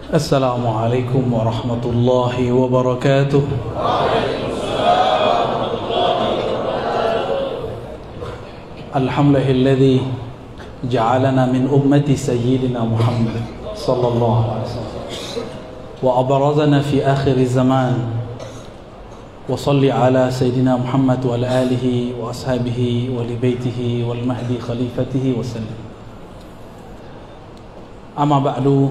Assalamualaikum warahmatullahi wabarakatuh. Alhamdulillahilladzi ja'alana min ummati sayyidina Muhammad sallallahu alaihi wasallam wa abrazana fi akhir zaman. Wa salli ala sayyidina Muhammad wa ala alihi wa ashabihi wa li baitihi wal mahdi khalifatihi wa sallam. Amma ba'du.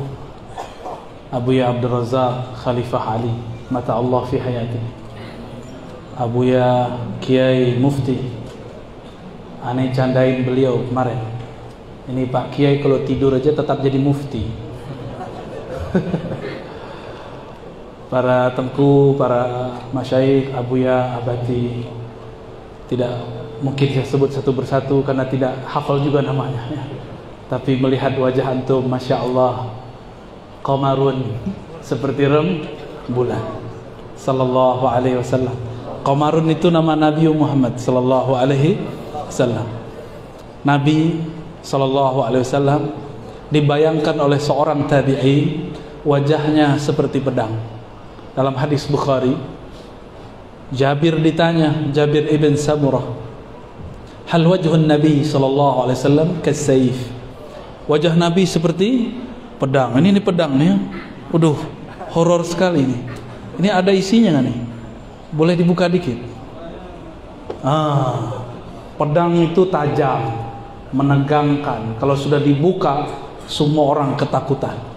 Abuya Abdul Razak Khalifah Ali mata Allah fi hayati. Abuya Kiai Mufti, aneh candain beliau kemarin. Ini Pak Kiai kalau tidur aja tetap jadi mufti. Para tengku, para masyayikh, abuya, abati, tidak mungkin saya sebut satu persatu karena tidak hafal juga namanya ya. Tapi melihat wajah antum, Masya Allah, qamarun seperti rembulan sallallahu alaihi wasallam. Qamarun itu nama Nabi Muhammad sallallahu alaihi wasallam. Nabi sallallahu alaihi wasallam dibayangkan oleh seorang tabi'in wajahnya seperti pedang. Dalam hadis Bukhari, Jabir ditanya, Jabir ibn Samurah, hal wajhun Nabi sallallahu alaihi wasallam kasayf? Wajah Nabi seperti pedang. Ini pedang nih. Waduh, horor sekali ini. Ini ada isinya nggak nih? Boleh dibuka dikit? Pedang itu tajam, menegangkan. Kalau sudah dibuka, semua orang ketakutan.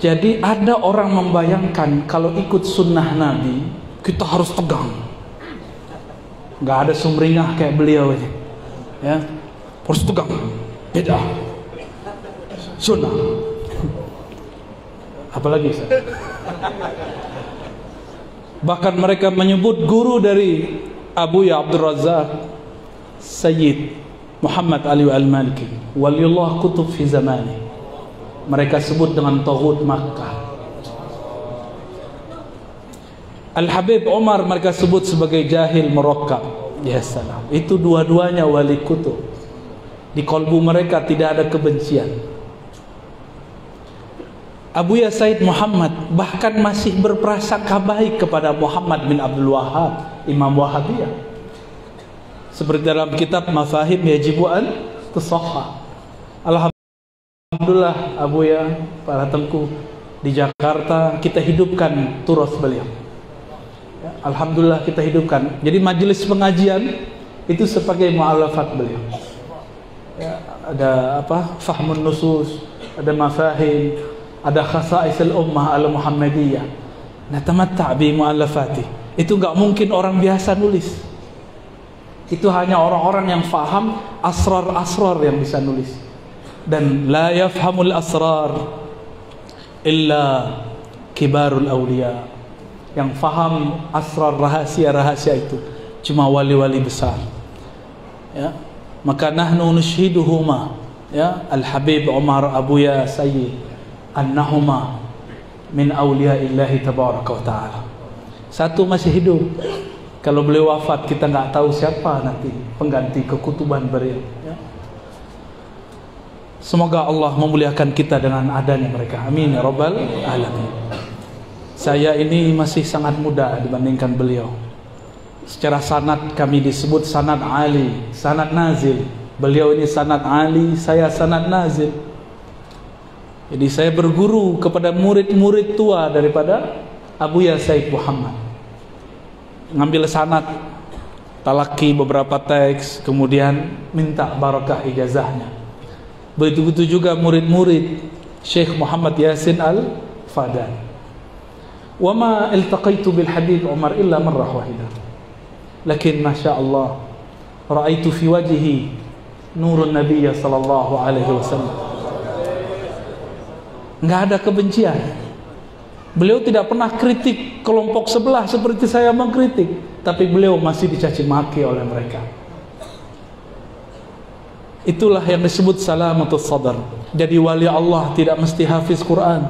Jadi ada orang membayangkan kalau ikut sunnah Nabi, kita harus tegang. Nggak ada sumringah kayak beliau ini. Ya, harus tegang. Beda. Sunnah. Apalagi Ustaz? Bahkan mereka menyebut guru dari Abuya Abdul Razak Sayyid Muhammad Ali Al-Maliki, waliullah kutub fi zamani. Mereka sebut dengan Taghut Makkah. Al-Habib Umar mereka sebut sebagai jahil murakkab. Ya salam. Itu dua-duanya wali kutub. Di kalbu mereka tidak ada kebencian. Abuya Said Muhammad bahkan masih berprasangka baik kepada Muhammad bin Abdul Wahhab, Imam Wahhabiyah. Seperti dalam kitab Mafahim Yajibu an Tusahhah. Alhamdulillah Abuya, para tengku di Jakarta kita hidupkan turas beliau. Ya, alhamdulillah kita hidupkan. Jadi majelis pengajian itu sebagai mu'alafat beliau. Ya, ada apa? Fahmun nusus, ada mafahim, ada khasaisul ummah al-Muhammadiyah. Natamatta' bi mu'allafati. Itu enggak mungkin orang biasa nulis. Itu hanya orang-orang yang faham asrar-asrar yang bisa nulis. Dan la yafhamul asrar illa kibarul awliya. Yang faham asrar rahasia-rahasia itu cuma wali-wali besar. Ya. Maka nahnu nushhiduhuma, ya, Al-Habib Umar Abuya Sayyid, annahuma min awliyaillahi tabaraka wa ta'ala. Satu masih hidup. Kalau beliau wafat kita nggak tahu siapa nanti pengganti kekutuban beliau, ya. Semoga Allah memuliakan kita dengan adanya mereka. Amin ya rabbal alamin. Saya ini masih sangat muda dibandingkan beliau. Secara sanad kami disebut sanad ali, sanad nazil. Beliau ini sanad ali, saya sanad nazil. Jadi saya berguru kepada murid-murid tua daripada Abuya Said Muhammad. Ngambil sanad, talaki beberapa teks, kemudian minta barakah ijazahnya. Begitu juga murid-murid Syekh Muhammad Yasin Al-Fadan. Wa ma iltaqaitu bil Habib Umar illa marrah wahidah. Lakin Masya Allah, ra'aitu fi wajhi nurun Nabi sallallahu alaihi wasallam. Enggak ada kebencian. Beliau tidak pernah kritik kelompok sebelah seperti saya mengkritik, tapi beliau masih dicaci maki oleh mereka. Itulah yang disebut salamatus sadar. Jadi wali Allah tidak mesti hafiz Quran.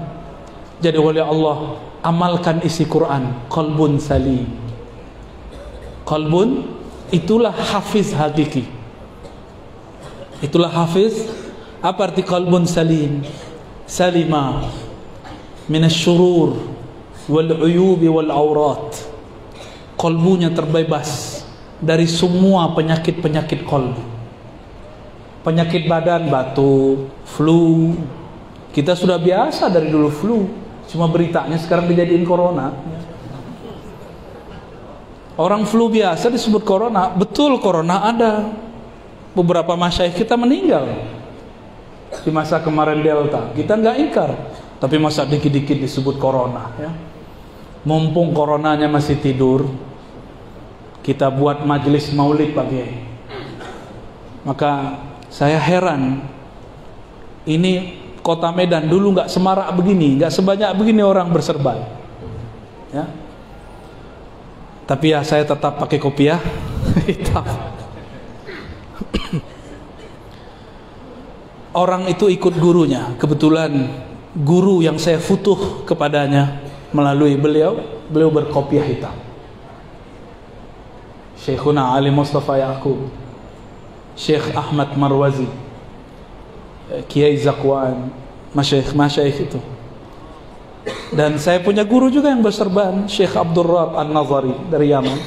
Jadi wali Allah amalkan isi Quran, qalbun salim. Qalbun Itulah hafiz hakiki. Itulah hafiz. Apa arti qalbun salim? Salima minasyurur wal uyubi wal aurat. Kalbunya terbebas dari semua penyakit-penyakit kalbu. Penyakit badan, batuk, flu. Kita sudah biasa dari dulu flu. Cuma beritanya sekarang dijadiin corona. Orang flu biasa disebut corona. Betul, corona ada. Beberapa masyayikh kita meninggal di masa kemarin Delta. Kita nggak ingkar. Tapi masa dikit-dikit disebut corona, ya. Mumpung coronanya masih tidur, kita buat majelis maulid pagi. Maka saya heran, ini kota Medan dulu nggak semarak begini, nggak sebanyak begini orang berserban, ya. Tapi ya saya tetap pakai kopiah hitam. Orang itu ikut gurunya. Kebetulan guru yang saya futuh kepadanya melalui beliau berkopiah hitam. Syekhuna Ali Mustafa Yaqub, Syekh Ahmad Marwazi, Kiai Zakwan, masyayikh itu. Dan saya punya guru juga yang berserban, Syekh Abdul Rab An-Nazari dari Yaman.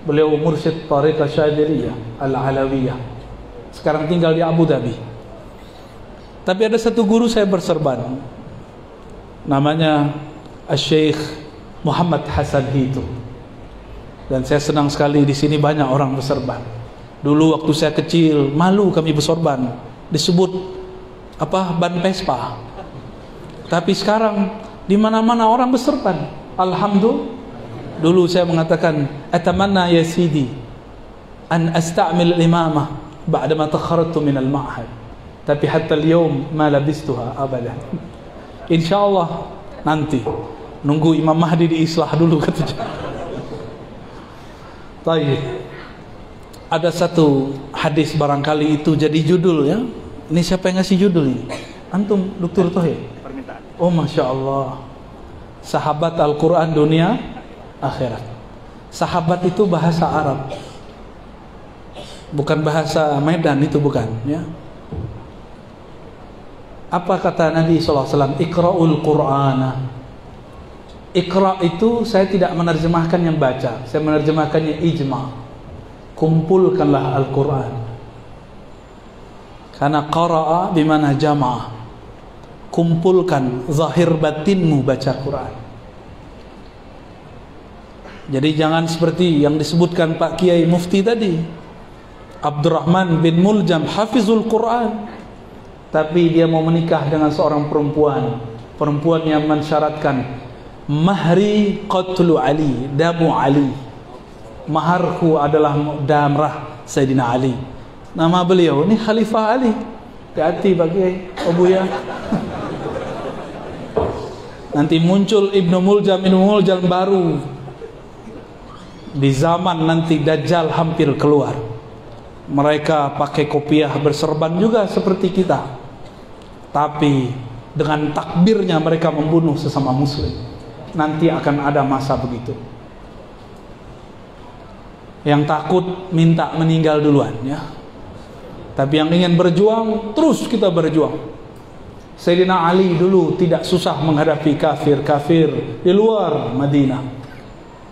Beliau mursyid Tariqah Syadziliyah Al-Alawiyah. Sekarang tinggal di Abu Dhabi. Tapi ada satu guru saya berserban, namanya Syekh Muhammad Hasan Hitu. Dan saya senang sekali di sini banyak orang berserban. Dulu waktu saya kecil malu kami bersorban, disebut apa, ban Vespa. Tapi sekarang di mana-mana orang berserban. Alhamdulillah. Dulu saya mengatakan, atamanna ya sidi an asta'mil imamah ba'dama takharatu min al-ma'had. Tapi hatta al-yawm ma labistuha abadan. Insyaallah nanti nunggu Imam Mahdi diislah dulu katanya. Baik. Ada satu hadis barangkali itu jadi judul, ya. Ini siapa yang ngasih judul ini? Antum, Dr. Thohir? Permintaan. Oh, Masya Allah. Sahabat Al-Quran dunia akhirat. Sahabat itu bahasa Arab, bukan bahasa Medan, itu bukan, ya. Apa kata Nabi SAW? Iqra'ul Qur'ana. Iqra' itu saya tidak menerjemahkan yang baca, saya menerjemahkannya ijma'. Kumpulkanlah Al-Quran. Karena qara'a bimana jama'a. Kumpulkan zahir batinmu baca Quran. Jadi jangan seperti yang disebutkan Pak Kiai Mufti tadi, Abdurrahman bin Muljam hafizul Quran, tapi dia mau menikah dengan seorang perempuan yang mensyaratkan mahri qatlu Ali, damu Ali, maharku adalah damrah Sayyidina Ali. Nama beliau ini Khalifah Ali. Hati-hati bagi Abu ya. Nanti muncul Ibnu Muljam baru. Di zaman nanti Dajjal hampir keluar, mereka pakai kopiah berserban juga seperti kita, tapi dengan takbirnya mereka membunuh sesama muslim. Nanti akan ada masa begitu. Yang takut minta meninggal duluan, ya. Tapi yang ingin berjuang, terus kita berjuang. Sayyidina Ali dulu tidak susah menghadapi kafir-kafir di luar Madinah,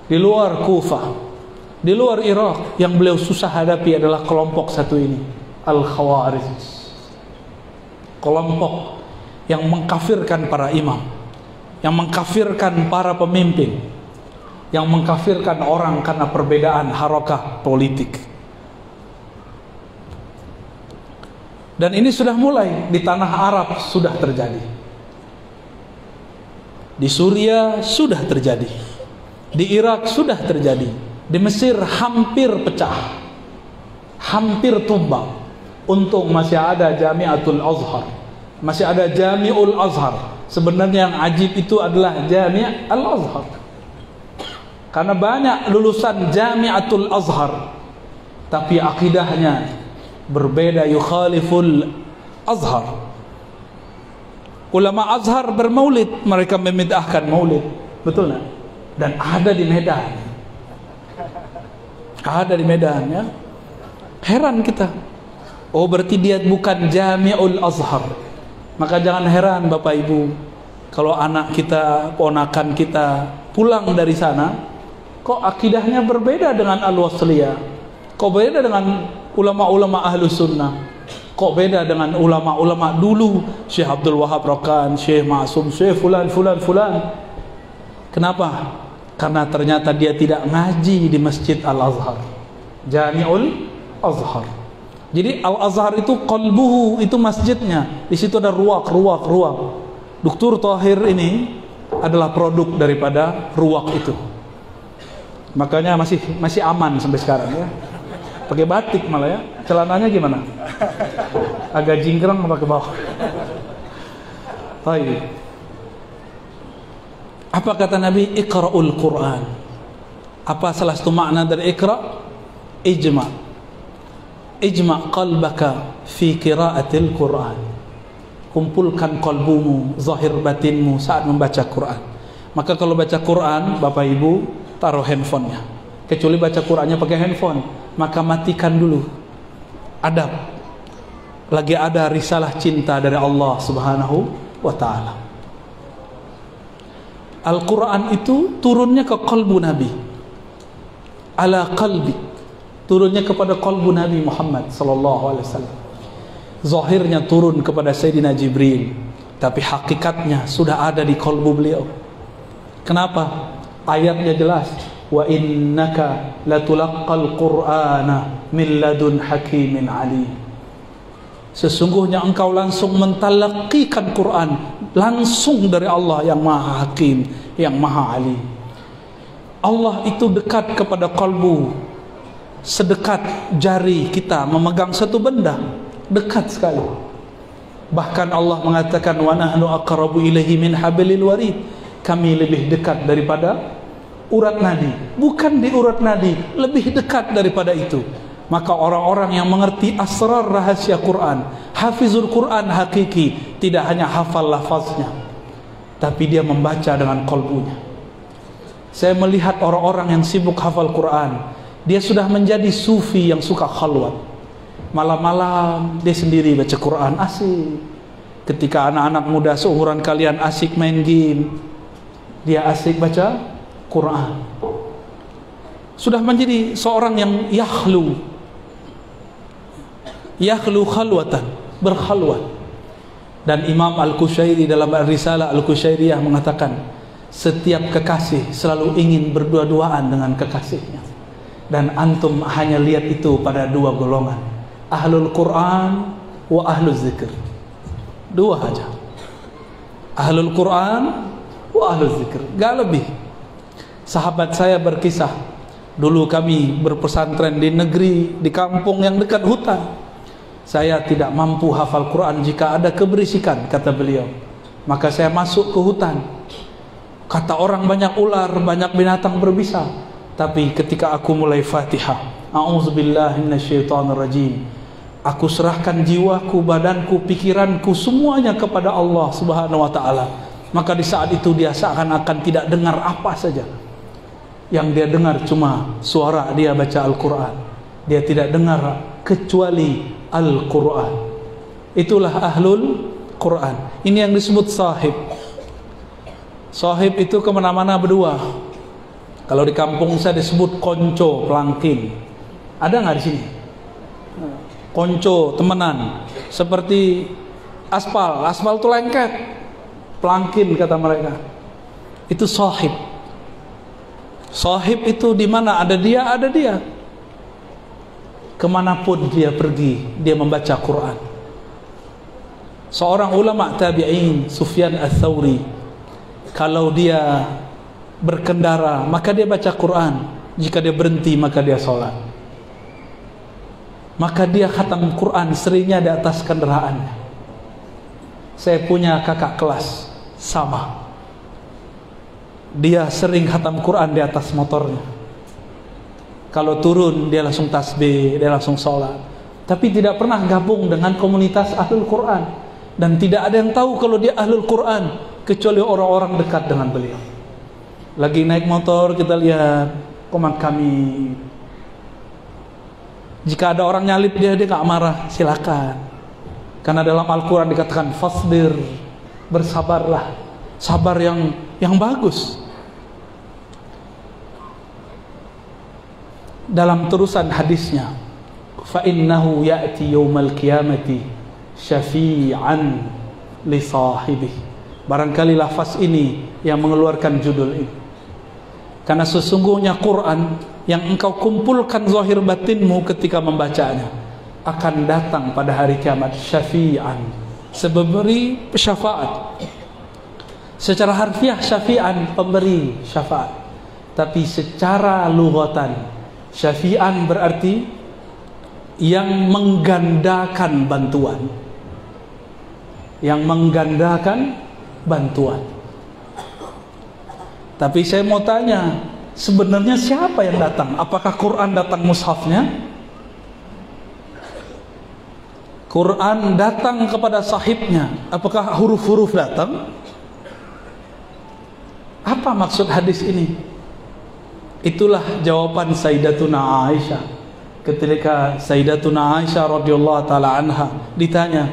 di luar Kufah, di luar Irak. Yang beliau susah hadapi adalah kelompok satu ini, Al-Khawarij. Kelompok yang mengkafirkan para imam, yang mengkafirkan para pemimpin, yang mengkafirkan orang karena perbedaan harakah politik. Dan ini sudah mulai di tanah Arab, sudah terjadi. Di Suriah sudah terjadi. Di Irak sudah terjadi. Di Mesir hampir pecah, hampir tumbang. Untung masih ada Jami'atul Azhar, masih ada Jami'ul Azhar. Sebenarnya yang ajib itu adalah Jami' Al-Azhar, karena banyak lulusan Jami'atul Azhar tapi akidahnya berbeda, yukhaliful Azhar. Ulama Azhar bermaulid, mereka memidahkan maulid, betul tak? Dan ada di Medan. Ada di Medan ya. Heran kita. Oh berarti dia bukan Jami'ul Azhar. Maka jangan heran Bapak Ibu, kalau anak kita, ponakan kita pulang dari sana, kok akidahnya berbeda dengan Al-Wasliyah, kok beda dengan ulama-ulama Ahlus Sunnah, kok beda dengan ulama-ulama dulu, Syekh Abdul Wahab Rokan, Syekh Ma'sum, Syekh fulan. Kenapa? Karena ternyata dia tidak ngaji di Masjid Al-Azhar, Jami'ul Azhar. Jadi Al-Azhar itu qalbuhu, itu masjidnya. Di situ ada ruak. Dr. Tahir ini adalah produk daripada ruak itu. Makanya masih aman sampai sekarang ya. Pakai batik malah ya. Celananya gimana? Agak jingkrang apa ke bawah. Baik. Apa kata Nabi? Iqra'ul Quran. Apa salah satu makna dari Iqra'? Ijma' qalbaka fi qira'atil Quran. Kumpulkan kalbumu, zahir batinmu saat membaca Quran. Maka kalau baca Quran, Bapak Ibu taruh handphonenya. Kecuali baca Qurannya pakai handphone, maka matikan dulu. Adab. Lagi ada risalah cinta dari Allah Subhanahu wa ta'ala. Al-Quran itu turunnya ke kalbu Nabi, ala qalbi, turunnya kepada kalbu Nabi Muhammad sallallahu alaihi wasallam. Zahirnya turun kepada Sayyidina Jibril, tapi hakikatnya sudah ada di kalbu beliau. Kenapa? Ayatnya jelas, wa innaka latulaqqal qur'ana min ladun hakimin alim. Sesungguhnya engkau langsung mentalaqikan Quran langsung dari Allah yang Maha Hakim, yang Maha Alim. Allah itu dekat kepada kalbu, sedekat jari kita memegang satu benda, dekat sekali. Bahkan Allah mengatakan wa nahnu aqrabu ilaihi min hablil warid. Kami lebih dekat daripada urat nadi. Bukan di urat nadi, lebih dekat daripada itu. Maka orang-orang yang mengerti asrar rahasia Quran, hafizul Quran hakiki, tidak hanya hafal lafaznya, tapi dia membaca dengan kalbunya. Saya melihat orang-orang yang sibuk hafal Quran, dia sudah menjadi sufi yang suka khalwat. Malam-malam dia sendiri baca Quran, asik. Ketika anak-anak muda seumuran kalian asik main game, dia asik baca Quran. Sudah menjadi seorang yang yakhlu khalwatan, berkhalwat. Dan Imam Al-Qushairi dalam Risalah Al-Qushairiyah mengatakan, setiap kekasih selalu ingin berdua-duaan dengan kekasihnya. Dan antum hanya lihat itu pada dua golongan, ahlul Quran wa ahlul zikr. Dua aja, ahlul Quran wa ahlul zikr, gak lebih. Sahabat saya berkisah, dulu kami berpesantren di negeri, di kampung yang dekat hutan. Saya tidak mampu hafal Quran jika ada keberisikan, kata beliau. Maka saya masuk ke hutan. Kata orang banyak ular, banyak binatang berbisa. Tapi ketika aku mulai Fatihah, a'udzubillahi minasyaitonirrajim, aku serahkan jiwaku, badanku, pikiranku, semuanya kepada Allah Subhanahu wa ta'ala. Maka di saat itu dia seakan-akan tidak dengar apa saja. Yang dia dengar cuma suara dia baca Al-Quran. Dia tidak dengar kecuali Al-Quran. Itulah ahlul Quran. Ini yang disebut sahib. Sahib itu kemana-mana berdua. Kalau di kampung saya disebut konco, pelangkin. Ada nggak di sini? Konco, temenan. Seperti aspal. Aspal itu lengket. Pelangkin kata mereka. Itu sahib. Sahib itu di mana ada dia, ada dia. Kemanapun dia pergi, dia membaca Quran. Seorang ulama tabi'in, Sufyan Ats-Tsauri, kalau dia berkendara maka dia baca Quran, jika dia berhenti maka dia sholat. Maka dia khatam Quran seringnya di atas kendaraannya. Saya punya kakak kelas sama, dia sering khatam Quran di atas motornya. Kalau turun dia langsung tasbih, dia langsung sholat. Tapi tidak pernah gabung dengan komunitas ahlul Quran. Dan tidak ada yang tahu kalau dia ahlul Quran kecuali orang-orang dekat dengan beliau. Lagi naik motor kita lihat komat kami, Jika ada orang nyalip dia nggak marah, silakan. Karena dalam Al-Quran dikatakan fasbir, bersabarlah, sabar yang bagus. Dalam terusan hadisnya, fa innahu ya'ti yaumal qiyamati syafi'an li sahibihi. Barangkali lafaz ini yang mengeluarkan judul ini. Karena sesungguhnya Quran yang engkau kumpulkan zahir batinmu ketika membacanya akan datang pada hari kiamat syafi'an, seberi syafaat. Secara harfiah syafi'an, pemberi syafaat. Tapi secara lughatan syafi'an berarti yang menggandakan bantuan. Yang menggandakan bantuan. Tapi saya mau tanya, sebenarnya siapa yang datang? Apakah Quran datang mushafnya? Quran datang kepada sahibnya. Apakah huruf-huruf datang? Apa maksud hadis ini? Itulah jawaban Sayyidatuna Aisyah ketika Sayyidatuna Aisyah radhiyallahu taala anha ditanya,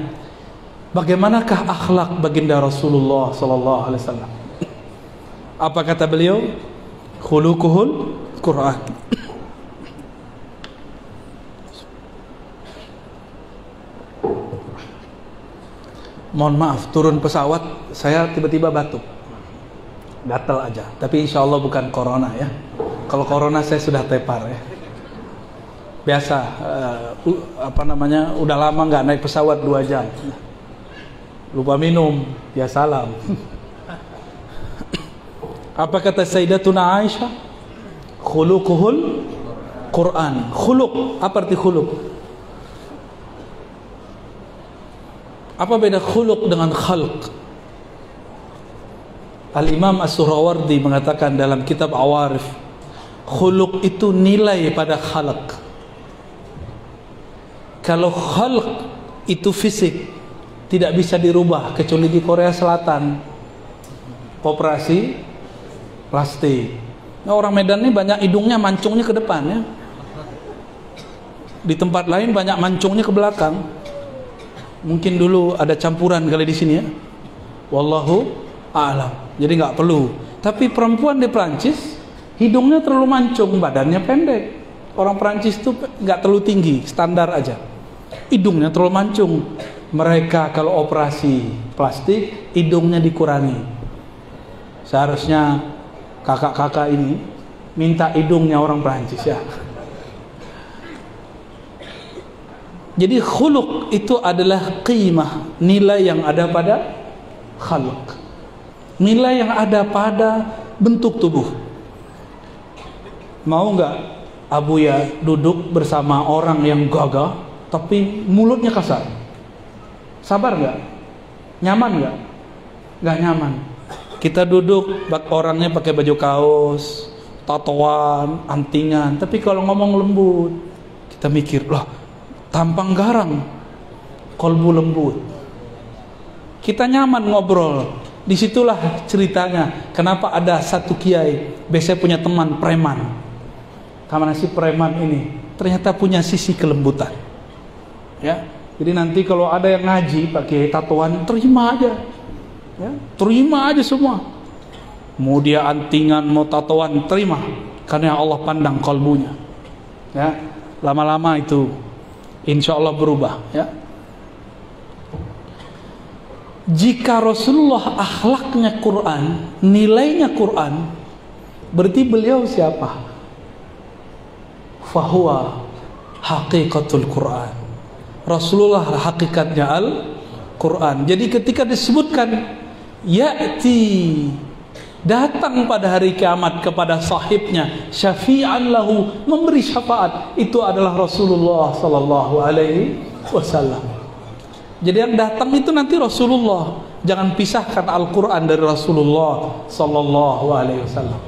bagaimanakah akhlak baginda Rasulullah sallallahu alaihi wasallam? Apa kata beliau? Khuluquhul Quran. Mohon maaf, turun pesawat saya tiba-tiba batuk. Gatal aja. Tapi insya Allah bukan corona ya. Kalau corona saya sudah tepar ya. Biasa udah lama nggak naik pesawat 2 jam. Lupa minum, ya salam. Apa kata Sayyidatuna Aisyah? Khuluquhul Quran. Khuluq, apa arti khuluq? Apa beda khuluq dengan khalq? Al-Imam As-Surawardi mengatakan dalam kitab Awarif, khuluq itu nilai pada khalq. Kalau khalq itu fisik, tidak bisa dirubah kecuali di Korea Selatan. Operasi plastik. Nah, orang Medan ini banyak hidungnya mancungnya ke depan ya. Di tempat lain banyak mancungnya ke belakang. Mungkin dulu ada campuran kali di sini ya. Wallahu a'lam. Jadi nggak perlu. Tapi perempuan di Prancis hidungnya terlalu mancung, badannya pendek. Orang Prancis itu nggak terlalu tinggi, standar aja. Hidungnya terlalu mancung. Mereka kalau operasi plastik hidungnya dikurangi. Seharusnya kakak-kakak ini minta hidungnya orang Prancis ya. Jadi khuluq itu adalah qimah, nilai yang ada pada khalq. Nilai yang ada pada bentuk tubuh. Mau nggak Abuya duduk bersama orang yang gagah tapi mulutnya kasar? Sabar nggak? Nyaman nggak? Nggak nyaman. Kita duduk orangnya pakai baju kaos, tatoan, antingan, tapi kalau ngomong lembut, kita mikir, loh, tampang garang, kolbu lembut. Kita nyaman ngobrol. Disitulah ceritanya kenapa ada satu kiai biasanya punya teman preman. Karena si preman ini ternyata punya sisi kelembutan ya. Jadi nanti kalau ada yang ngaji pakai tatoan, terima aja ya, terima aja semua. Mau dia antingan, mau tatoan, terima, karena Allah pandang kalbunya ya. Lama-lama itu insya Allah berubah ya. Jika Rasulullah akhlaknya Quran, nilainya Quran, berarti beliau siapa? Fahuwa haqiqatul Quran. Rasulullah hakikatnya Al-Quran. Jadi ketika disebutkan ya'ti, datang pada hari kiamat kepada sahibnya, syafi'an lahu, memberi syafaat, itu adalah Rasulullah sallallahu alaihi wasallam. Jadi yang datang itu nanti Rasulullah. Jangan pisahkan Al-Quran dari Rasulullah sallallahu alaihi wasallam.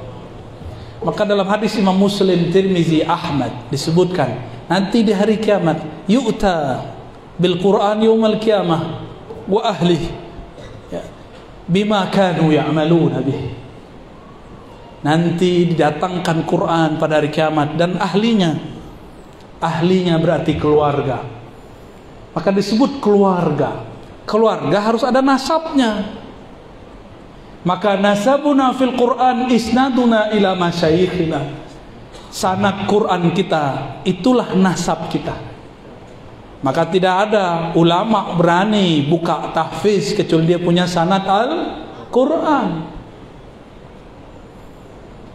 Maka dalam hadis Imam Muslim, Tirmizi, Ahmad disebutkan nanti di hari kiamat yu'ta bil Quran yaumal qiyamah wa ahlihi ya, bima kanu ya'maluna bih. Nanti didatangkan Quran pada hari kiamat dan ahlinya. ahlinya berarti keluarga. Maka disebut keluarga. Keluarga harus ada nasabnya. Maka nasabuna fil Quran isnaduna ila masyayikhina. Sanad Quran kita itulah nasab kita. Maka tidak ada ulama berani buka tahfiz kecuali dia punya sanad Al-Quran.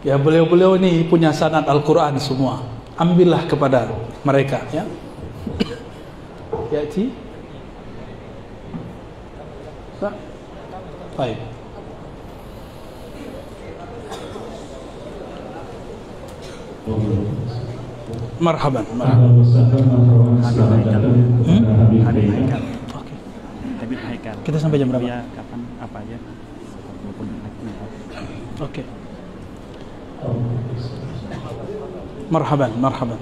Ya, beliau-beliau ini punya sanad Al-Quran semua. Ambillah kepada mereka, ya. Ya, Ci. Baik. Marhaban. Kita sampai jam berapa? Ya, kapan apa aja? Oke. Marhaban, marhaban.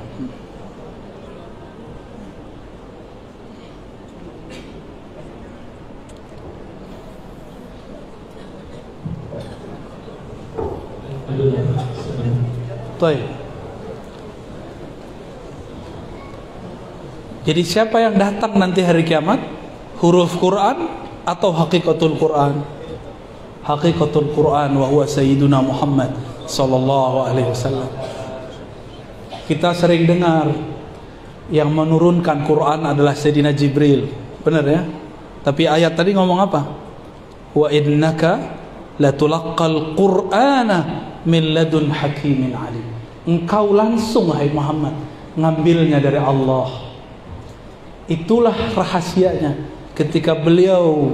Baik. Jadi siapa yang datang nanti hari kiamat? Huruf Quran atau hakikatul Quran? Hakikatul Quran wa huwa sayyiduna Muhammad sallallahu alaihi wasallam. Kita sering dengar yang menurunkan Quran adalah Sayyidina Jibril. Benar ya? Tapi ayat tadi ngomong apa? Wa innaka latulaqqal Qur'ana min ladun hakimin alim. Engkau langsung wahai Muhammad ngambilnya dari Allah. Itulah rahasianya ketika beliau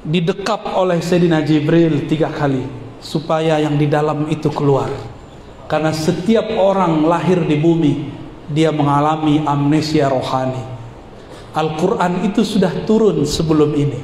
didekap oleh Sayyidina Jibril 3 kali supaya yang di dalam itu keluar. Karena setiap orang lahir di bumi dia mengalami amnesia rohani. Al-Quran itu sudah turun sebelum ini.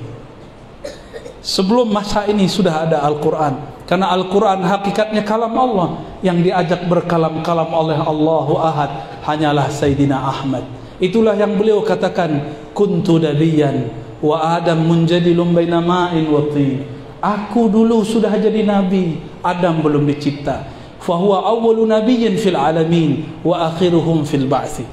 Sebelum masa ini sudah ada Al-Quran. Karena Al-Quran hakikatnya kalam Allah. Yang diajak berkalam-kalam oleh Allahu Ahad hanyalah Sayyidina Ahmad. Itulah yang beliau katakan, kuntu nabiyan wa Adam munjadilun baina ma'in wa tin. Aku dulu sudah jadi nabi, Adam belum dicipta. Fa huwa awwalu nabiyyin fil alamin wa akhiruhum fil ba'tsi.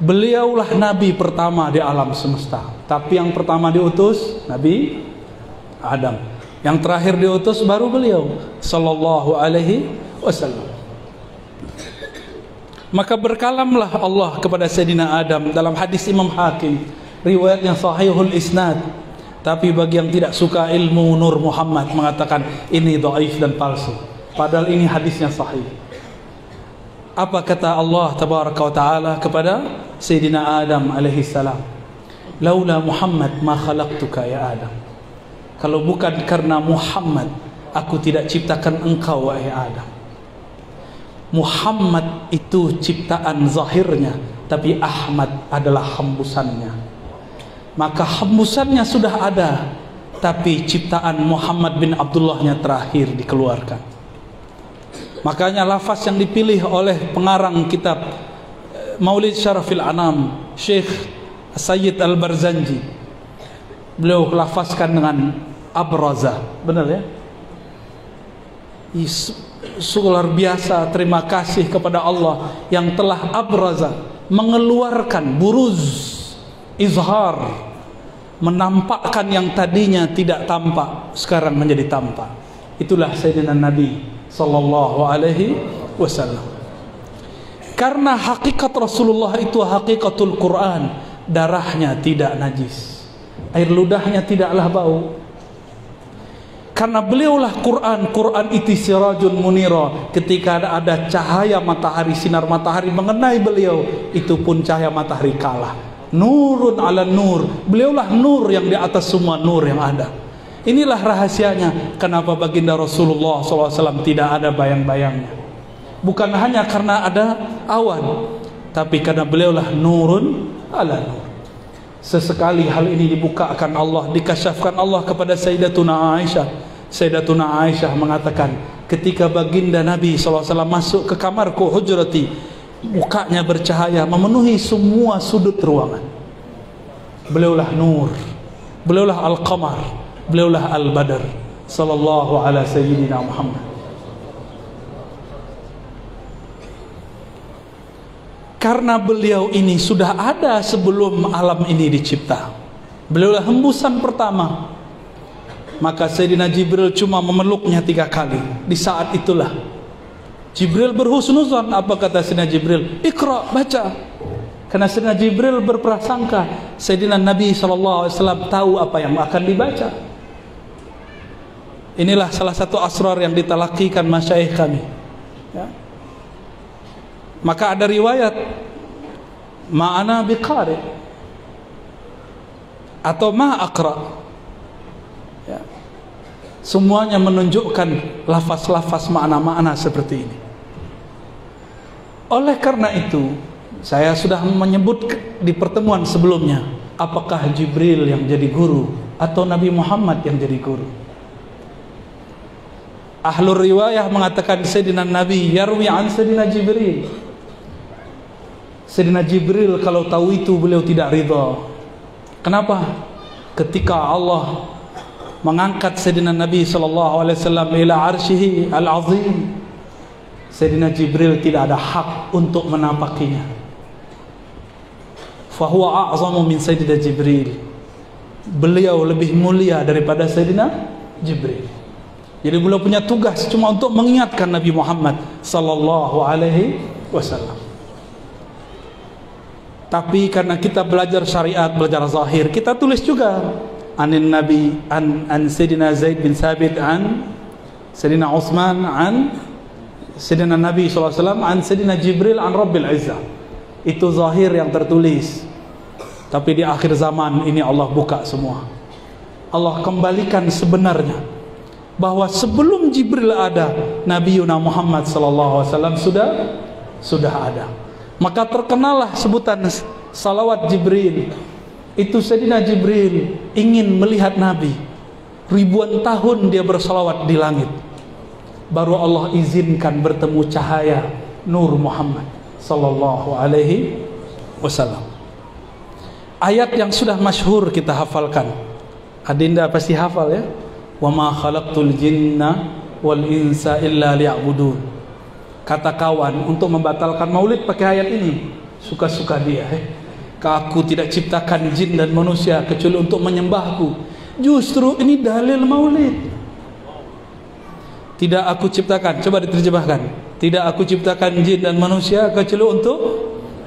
Beliaulah nabi pertama di alam semesta. Tapi yang pertama diutus Nabi Adam. Yang terakhir diutus baru beliau sallallahu alaihi wasallam. Maka berkalamlah Allah kepada Sayyidina Adam dalam hadis Imam Hakim, riwayat yang sahihul isnad. Tapi bagi yang tidak suka ilmu Nur Muhammad mengatakan ini dhaif dan palsu. Padahal ini hadisnya sahih. Apa kata Allah tabaraka wa taala kepada Sayyidina Adam alaihi salam? Laula Muhammad ma khalaqtuka ya Adam. Kalau bukan karena Muhammad aku tidak ciptakan engkau wahai Adam. Muhammad itu ciptaan zahirnya, tapi Ahmad adalah hembusannya. Maka hembusannya sudah ada, tapi ciptaan Muhammad bin Abdullahnya terakhir dikeluarkan. Makanya lafaz yang dipilih oleh pengarang kitab Maulid Syarafil Anam, Syekh Sayyid Al-Barzanji, beliau lafazkan dengan abraza. Benar ya? Luar biasa, terima kasih kepada Allah yang telah abraza, mengeluarkan, buruz, izhar, menampakkan yang tadinya tidak tampak sekarang menjadi tampak. Itulah Sayyidina Nabi sallallahu alaihi wasallam. Karena hakikat Rasulullah itu hakikatul Quran, darahnya tidak najis, air ludahnya tidaklah bau. Karena beliaulah Quran. Quran itu sirajun munira. Ketika ada cahaya matahari, sinar matahari mengenai beliau, itu pun cahaya matahari kalah. Nurun ala nur. Beliaulah nur yang di atas semua nur yang ada. Inilah rahasianya kenapa baginda Rasulullah SAW tidak ada bayang-bayangnya. Bukan hanya karena ada awan, tapi karena beliaulah nurun ala nur. Sesekali hal ini dibukakan Allah, dikasyafkan Allah kepada Sayyidatuna Aisyah. Sayyidatuna Aisyah mengatakan, ketika baginda Nabi SAW masuk ke kamarku hujrati, mukanya bercahaya memenuhi semua sudut ruangan. Beliaulah nur, beliaulah al-qamar, beliaulah al-badr, sallallahu ala sayyidina Muhammad. karena beliau ini sudah ada sebelum alam ini dicipta. Beliaulah hembusan pertama. Maka Sayyidina Jibril cuma memeluknya 3 kali. Di saat itulah Jibril berhusnuzon. Apa kata Sayyidina Jibril? Iqra, baca. Karena Sayyidina Jibril berprasangka Sayyidina Nabi SAW tahu apa yang akan dibaca. Inilah salah satu asrar yang ditalakikan masyayikh kami, ya. Maka ada riwayat ma'ana biqari atau ma'aqra, ya. Semuanya menunjukkan lafaz-lafaz makna-makna seperti ini. Oleh karena itu, saya sudah menyebut di pertemuan sebelumnya, apakah Jibril yang jadi guru atau Nabi Muhammad yang jadi guru? Ahlul riwayah mengatakan Sayyidina Nabi yarwi an Sayyidina Jibril. Sayyidina Jibril kalau tahu itu beliau tidak ridha. Kenapa? Ketika Allah mengangkat Sayyidina Nabi SAW ila arsyihi al-azim, Sayyidina Jibril tidak ada hak untuk menapakinya. Fahuwa a'zamu min Sayyidina Jibril. Beliau lebih mulia daripada Sayyidina Jibril. Jadi beliau punya tugas cuma untuk mengingatkan Nabi Muhammad sallallahu alaihi wasallam. Tapi karena kita belajar syariat, belajar zahir, kita tulis juga anin Nabi an Sayyidina Zaid bin Sabit an Sayyidina Utsman an Sayyidina Nabi sallallahu alaihi wasallam an Sayyidina Jibril an Rabbil Izzah. Itu zahir yang tertulis. Tapi di akhir zaman ini Allah buka semua. Allah kembalikan sebenarnya bahwa sebelum Jibril ada, Nabi Muhammad sallallahu alaihi wasallam sudah ada. Maka terkenalah sebutan salawat Jibril. Itu Sayyidina Jibril ingin melihat Nabi. Ribuan tahun dia bersalawat di langit. Baru Allah izinkan bertemu cahaya Nur Muhammad sallallahu alaihi wasallam. Ayat yang sudah masyhur kita hafalkan. Adinda pasti hafal, ya. Wa ma khalaqtul jinna wal insa illa liya'budun. Kata kawan untuk membatalkan maulid pakai ayat ini. Suka-suka dia, Aku tidak ciptakan jin dan manusia kecuali untuk menyembahku. Justru ini dalil maulid. Tidak aku ciptakan, coba diterjemahkan. Tidak aku ciptakan jin dan manusia kecuali untuk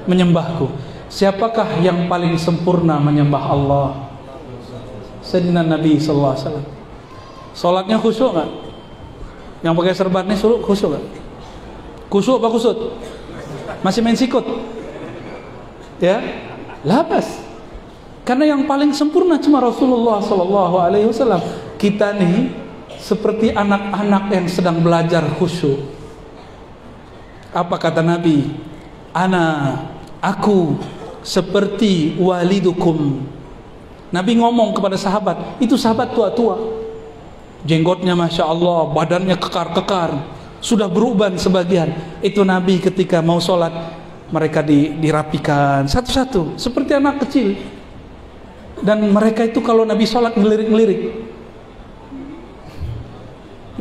menyembahku. Siapakah yang paling sempurna menyembah Allah? Sayyidina Nabi sallallahu alaihi wasallam. Salatnya khusyuk enggak? Yang pakai serban ini khusyuk enggak? Khusyuk apa kusut? Masih main sikut? Ya? Labas. Karena yang paling sempurna cuma Rasulullah sallallahu alaihi wasallam. Kita nih seperti anak-anak yang sedang belajar khusyuk. Apa kata Nabi? Aku seperti walidukum. Nabi ngomong kepada sahabat, itu sahabat tua-tua, jenggotnya masya Allah, badannya kekar-kekar, sudah beruban sebagian. Itu Nabi ketika mau sholat, mereka dirapikan satu-satu seperti anak kecil. Dan mereka itu kalau Nabi sholat ngelirik-ngelirik.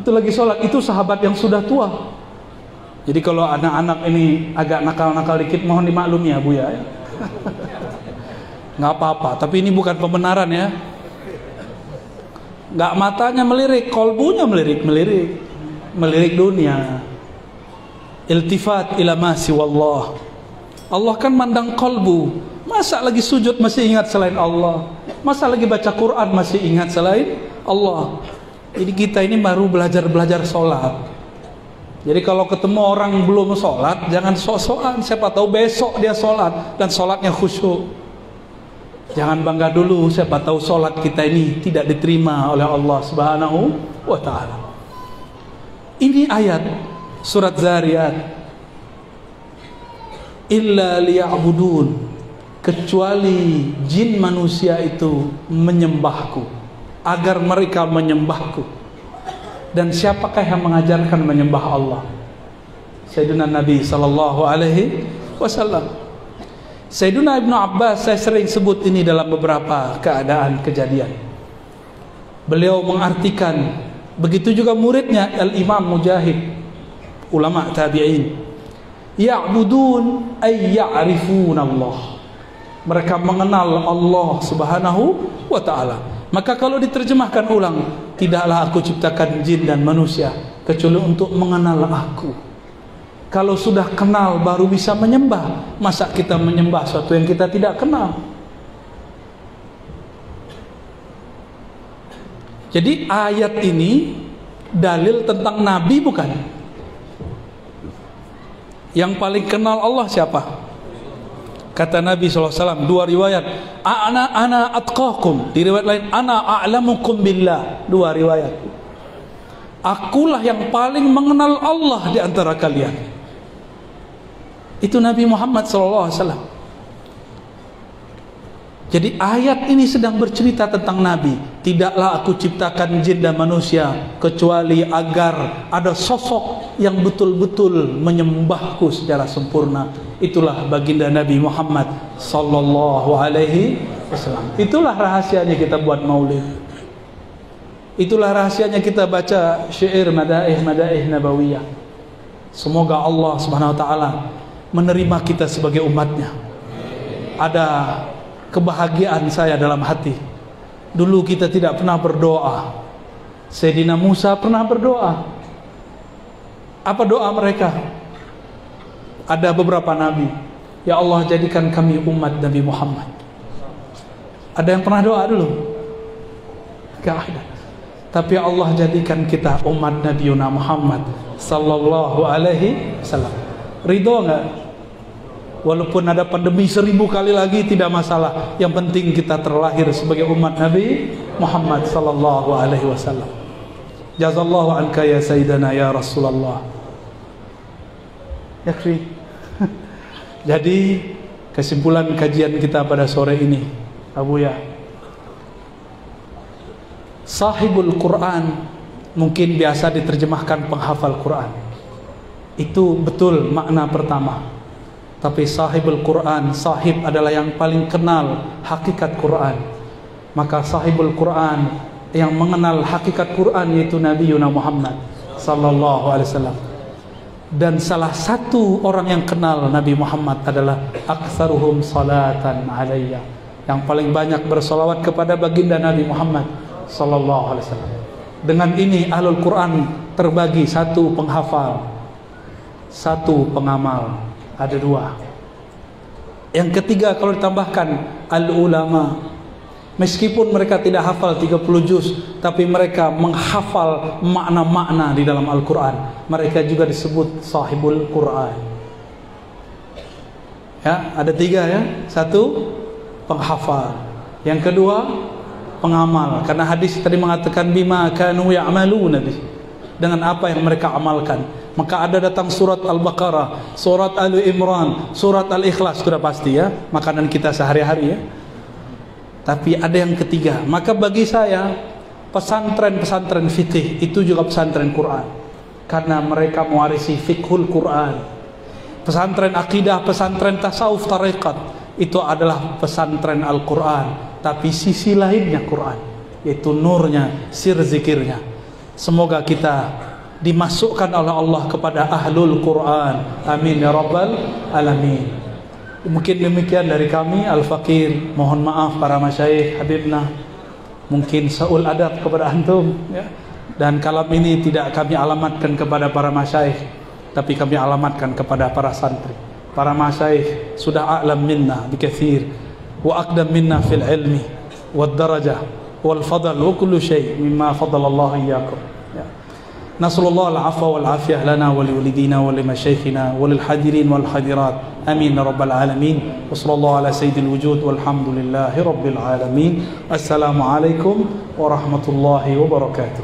Itu lagi sholat, itu sahabat yang sudah tua. Jadi kalau anak-anak ini agak nakal-nakal dikit, mohon dimaklumi ya Bu ya. Nggak apa-apa, tapi ini bukan pembenaran ya. Nggak matanya melirik, kolbunya melirik dunia. Iltifat ila ma siwallah. Allah kan mandang kolbu. Masa lagi sujud masih ingat selain Allah? Masa lagi baca Quran masih ingat selain Allah? Jadi kita ini baru belajar sholat. Jadi kalau ketemu orang belum sholat, jangan sok-sokan. Siapa tahu besok dia sholat dan sholatnya khusyuk. Jangan bangga dulu. Siapa tahu sholat kita ini tidak diterima oleh Allah Subhanahu wa Ta'ala. Ini ayat surat Zariyat. Illa liya'budun, kecuali jin manusia itu menyembahku, agar mereka menyembahku. Dan siapakah yang mengajarkan menyembah Allah? Sayyidina Nabi sallallahu alaihi wasallam. Sayyidina Ibnu Abbas, saya sering sebut ini dalam beberapa keadaan kejadian. Beliau mengartikan, begitu juga muridnya Al-Imam Mujahid, ulama tabi'in. Ya'budun ay ya'rifun Allah. Mereka mengenal Allah Subhanahu wa ta'ala. Maka kalau diterjemahkan ulang, tidaklah aku ciptakan jin dan manusia kecuali untuk mengenal aku. Kalau sudah kenal baru bisa menyembah. Masa kita menyembah sesuatu yang kita tidak kenal? Jadi ayat ini dalil tentang Nabi bukan? Yang paling kenal Allah siapa? Kata Nabi SAW, dua riwayat, ana atqakum, di riwayat lain ana a'lamukum billah. Dua riwayat. Akulah yang paling mengenal Allah di antara kalian. Itu Nabi Muhammad SAW. Jadi ayat ini sedang bercerita tentang Nabi. Tidaklah aku ciptakan jin dan manusia kecuali agar ada sosok yang betul-betul menyembahku secara sempurna. Itulah baginda Nabi Muhammad sallallahu alaihi wasallam. Itulah rahasianya kita buat maulid. Itulah rahasianya kita baca syair madaih nabawiyah. Semoga Allah Subhanahu wa taala menerima kita sebagai umatnya. Ada kebahagiaan saya dalam hati. Dulu kita tidak pernah berdoa. Sayyidina Musa pernah berdoa. Apa doa mereka? Ada beberapa nabi. Ya Allah, jadikan kami umat Nabi Muhammad. Ada yang pernah doa dulu? Gak ada. Tapi Allah jadikan kita umat Nabi Muhammad sallallahu alaihi wasallam. Ridho enggak? Walaupun ada pandemi 1000 kali lagi tidak masalah. Yang penting kita terlahir sebagai umat Nabi Muhammad sallallahu alaihi wasallam. Jazallahu anka ya Sayyidana ya Rasulullah. Yakfi. Jadi kesimpulan kajian kita pada sore ini, Abu ya, sahibul Quran mungkin biasa diterjemahkan penghafal Quran. Itu betul makna pertama. Tapi sahibul Quran, sahib adalah yang paling kenal hakikat Quran. Maka sahibul Quran yang mengenal hakikat Quran yaitu Nabi Muhammad sallallahu alaihi wasallam. Dan salah satu orang yang kenal Nabi Muhammad adalah aktsaruhum salatan alayya, yang paling banyak bersolawat kepada baginda Nabi Muhammad sallallahu alaihi wasallam. Dengan ini ahlul Quran terbagi, satu penghafal, satu pengamal. Ada dua. Yang ketiga kalau ditambahkan al-ulama. Meskipun mereka tidak hafal 30 juz, tapi mereka menghafal makna-makna di dalam Al-Quran. Mereka juga disebut sahibul Quran. Ya, ada tiga ya. Satu, penghafal. Yang kedua, pengamal. Karena hadis tadi mengatakan bima kanu ya'maluna, dengan apa yang mereka amalkan. Maka ada datang surat Al-Baqarah, surat Ali Imran, surat Al-Ikhlas, sudah pasti ya, makanan kita sehari-hari ya. Tapi ada yang ketiga. Maka bagi saya pesantren-pesantren fikih itu juga pesantren Quran, karena mereka mewarisi fikhul Quran. Pesantren akidah, pesantren tasawuf, tarekat, itu adalah pesantren Al-Quran, tapi sisi lainnya Quran, yaitu nurnya, sir zikirnya. Semoga kita dimasukkan oleh Allah kepada ahlul Quran. Amin ya rabbal alamin. Mungkin demikian dari kami Al-Fakir. Mohon maaf para masyayikh habibna, mungkin saul adab kepada antum ya. Dan kalam ini tidak kami alamatkan kepada para masyayikh, tapi kami alamatkan kepada para santri. Para masyayikh sudah a'lam minna bikathir wa aqdam minna fil ilmi wad darajah wal fadl wa kullu shay mimma fadala Allah iyyakum ya. Nasallallahu al-afwa wal afiyah lana wa liwalidina wa limasyayikhina wa lil hadirin wal hadirat. Amin ya rabbal alamin. Wa sallallahu ala sayyidil wujud walhamdulillahi rabbil alamin. Assalamualaikum warahmatullahi wabarakatuh.